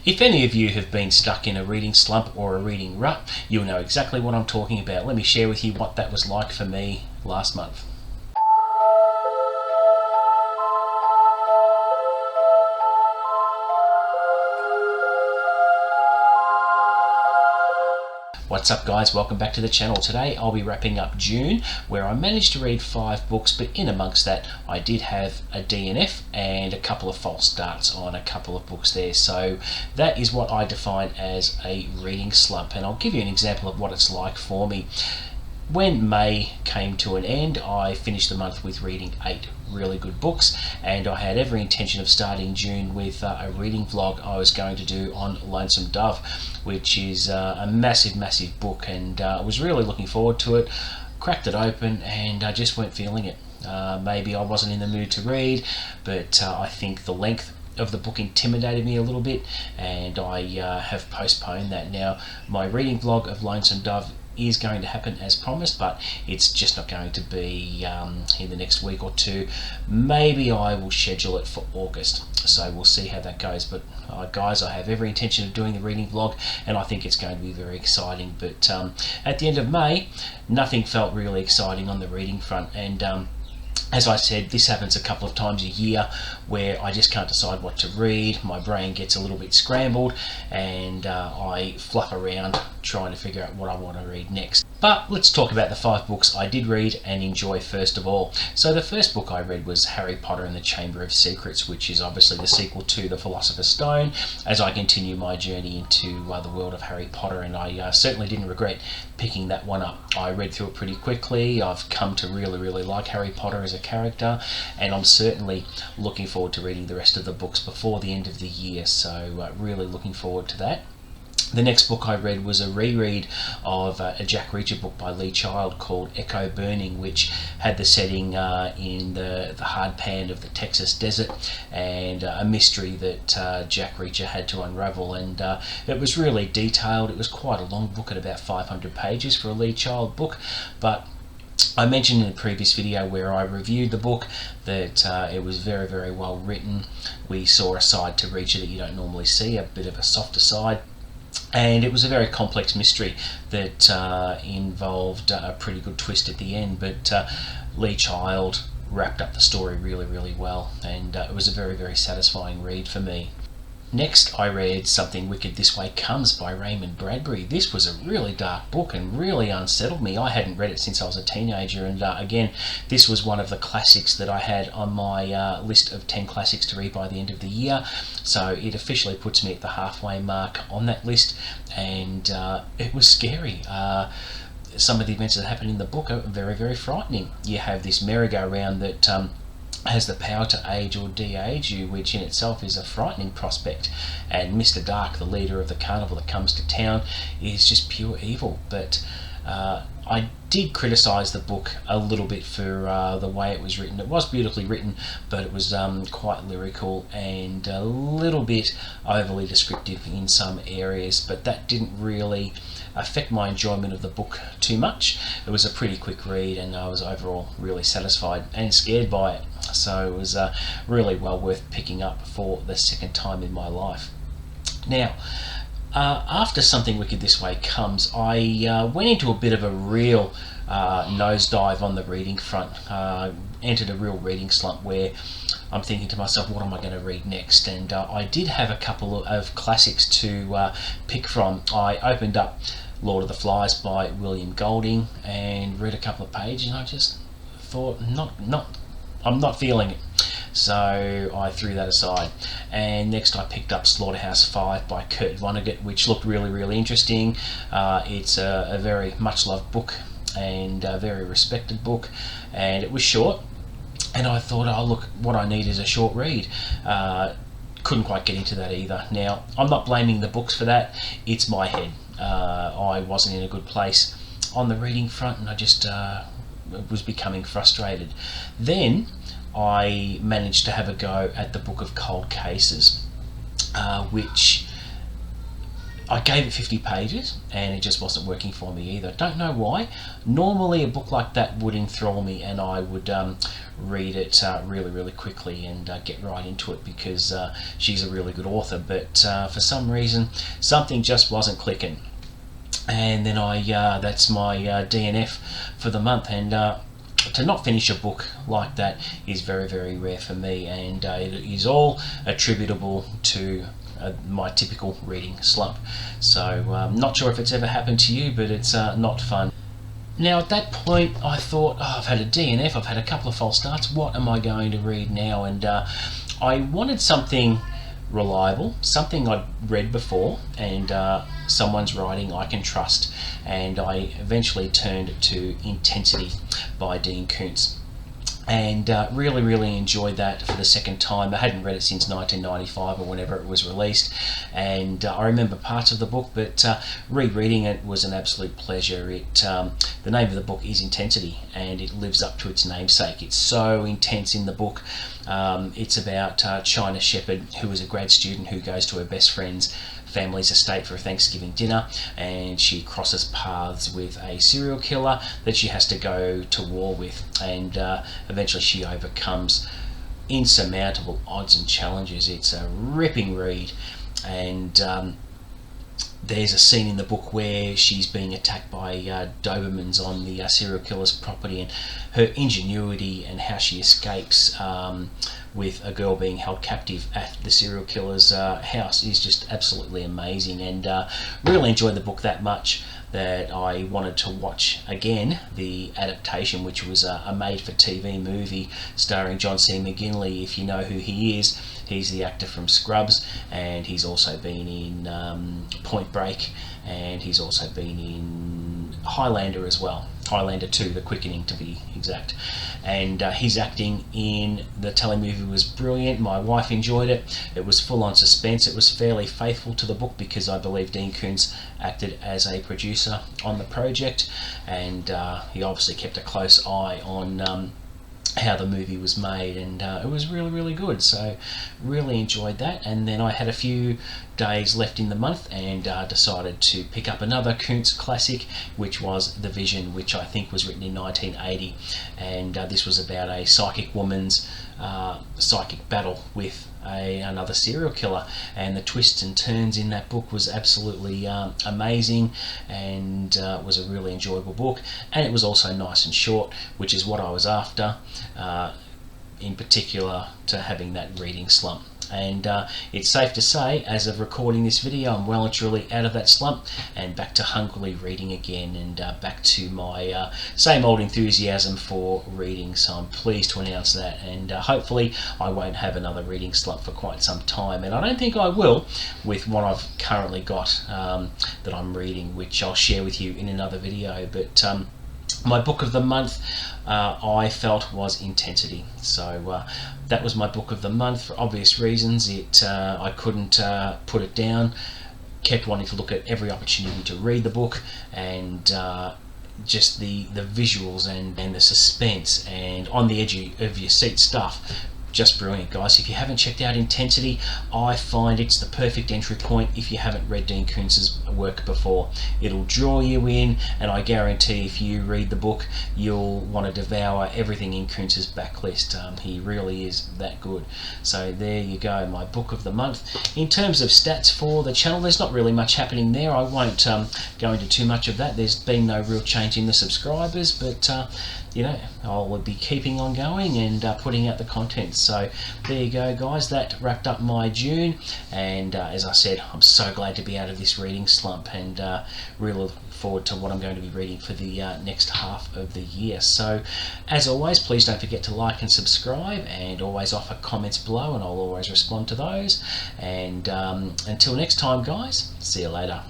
If any of you have been stuck in a reading slump or a reading rut, you'll know exactly what I'm talking about. Let me share with you what that was like for me last month. What's up guys, welcome back to the channel. Today I'll be wrapping up June, where I managed to read 5 books, but in amongst that I did have a DNF and a couple of false starts on a couple of books there. So that is what I define as a reading slump, and I'll give you an example of what it's like for me. When May came to an end, I finished the month with reading 8 really good books, and I had every intention of starting June with a reading vlog I was going to do on Lonesome Dove, which is a massive book, and I was really looking forward to it. Cracked it open and I just weren't feeling it. Maybe I wasn't in the mood to read, but I think the length of the book intimidated me a little bit, and I have postponed that. Now, my reading vlog of Lonesome Dove is going to happen as promised, but it's just not going to be in the next week or two. Maybe I will schedule it for August, so we'll see how that goes. But guys, I have every intention of doing the reading vlog, and I think it's going to be very exciting. But at the end of May, nothing felt really exciting on the reading front, and as I said, this happens a couple of times a year where I just can't decide what to read. My brain gets a little bit scrambled, and I fluff around trying to figure out what I want to read next. But let's talk about the 5 books I did read and enjoy first of all. So the first book I read was Harry Potter and the Chamber of Secrets, which is obviously the sequel to The Philosopher's Stone, as I continue my journey into the world of Harry Potter, and I certainly didn't regret picking that one up. I read through it pretty quickly. I've come to really like Harry Potter as a character, and I'm certainly looking forward to reading the rest of the books before the end of the year, so really looking forward to that. The next book I read was a reread of a Jack Reacher book by Lee Child called Echo Burning, which had the setting in the hard pan of the Texas desert, and a mystery that Jack Reacher had to unravel, and it was really detailed. It was quite a long book at about 500 pages for a Lee Child book, but I mentioned in a previous video where I reviewed the book that it was very well written. We saw a side to Reacher that you don't normally see, a bit of a softer side. And it was a very complex mystery that involved a pretty good twist at the end, but Lee Child wrapped up the story really well, and it was a very satisfying read for me. Next, I read Something Wicked This Way Comes by Raymond Bradbury. This was a really dark book and really unsettled me. I hadn't read it since I was a teenager, and again, this was one of the classics that I had on my list of 10 classics to read by the end of the year. So it officially puts me at the halfway mark on that list, and it was scary. Some of the events that happen in the book are very frightening. You have this merry-go-round that has the power to age or de-age you, which in itself is a frightening prospect, and Mr. Dark, the leader of the carnival that comes to town, is just pure evil. But I did criticise the book a little bit for the way it was written. It was beautifully written, but it was quite lyrical and a little bit overly descriptive in some areas, but that didn't really affect my enjoyment of the book too much. It was a pretty quick read, and I was overall really satisfied and scared by it. So it was really well worth picking up for the second time in my life. Now, after Something Wicked This Way Comes, I went into a bit of a real nosedive on the reading front. Entered a real reading slump where I'm thinking to myself, what am I going to read next? And I did have a couple of classics to pick from. I opened up Lord of the Flies by William Golding and read a couple of pages, and I just thought, I'm not feeling it. So I threw that aside. And next I picked up Slaughterhouse 5 by Kurt Vonnegut, which looked really interesting. It's a very much loved book and a very respected book, and it was short, and I thought, oh look, what I need is a short read. Couldn't quite get into that either. Now, I'm not blaming the books for that, it's my head. I wasn't in a good place on the reading front, and I just was becoming frustrated. Then I managed to have a go at the book of Cold Cases, which I gave it 50 pages and it just wasn't working for me either. Don't know why. Normally a book like that would enthrall me and I would read it really quickly and get right into it because she's a really good author, but for some reason something just wasn't clicking. And then that's my DNF for the month, and to not finish a book like that is very rare for me, and it is all attributable to my typical reading slump. So not sure if it's ever happened to you, but it's not fun. Now at that point I thought, oh, I've had a DNF, I've had a couple of false starts, what am I going to read now? And I wanted something reliable, something I'd read before, and someone's writing I can trust, and I eventually turned to Intensity by Dean Koontz, and really enjoyed that for the second time. I hadn't read it since 1995 or whenever it was released, and I remember parts of the book, but rereading it was an absolute pleasure. The name of the book is Intensity, and it lives up to its namesake. It's so intense in the book. It's about China Shepherd, who is a grad student who goes to her best friend's family's estate for a Thanksgiving dinner, and she crosses paths with a serial killer that she has to go to war with, and eventually she overcomes insurmountable odds and challenges. It's a ripping read, and there's a scene in the book where she's being attacked by Dobermans on the serial killer's property, and her ingenuity and how she escapes with a girl being held captive at the serial killer's house is just absolutely amazing, and really enjoyed the book that much that I wanted to watch again the adaptation, which was a made-for-TV movie starring John C. McGinley. If you know who he is, he's the actor from Scrubs, and he's also been in Point Break, and he's also been in Highlander as well. Highlander 2, The Quickening to be exact. And his acting in the telemovie was brilliant. My wife enjoyed it. It was full on suspense. It was fairly faithful to the book because I believe Dean Koontz acted as a producer on the project, and he obviously kept a close eye on how the movie was made, and it was really good. So really enjoyed that. And then I had a few days left in the month and decided to pick up another Koontz classic, which was The Vision, which I think was written in 1980, and this was about a psychic woman's psychic battle with another serial killer, and the twists and turns in that book was absolutely amazing, and was a really enjoyable book, and it was also nice and short, which is what I was after, in particular to having that reading slump. And it's safe to say, as of recording this video, I'm well and truly out of that slump and back to hungrily reading again, and back to my same old enthusiasm for reading. So I'm pleased to announce that, and hopefully I won't have another reading slump for quite some time, and I don't think I will with what I've currently got that I'm reading, which I'll share with you in another video. But my book of the month I felt was Intensity. So that was my book of the month for obvious reasons. I couldn't put it down, kept wanting to look at every opportunity to read the book, and just the visuals and the suspense and on the edge of your seat stuff. Just brilliant, guys. If you haven't checked out Intensity, I find it's the perfect entry point if you haven't read Dean Koontz's work before. It'll draw you in, and I guarantee if you read the book, you'll want to devour everything in Koontz's backlist. He really is that good. So there you go, my book of the month. In terms of stats for the channel, there's not really much happening there. I won't go into too much of that. There's been no real change in the subscribers, but you know, I'll be keeping on going and putting out the content. So there you go, guys. That wrapped up my June, and as I said, I'm so glad to be out of this reading slump, and really look forward to what I'm going to be reading for the next half of the year. So as always, please don't forget to like and subscribe, and always offer comments below, and I'll always respond to those. And until next time, guys, see you later.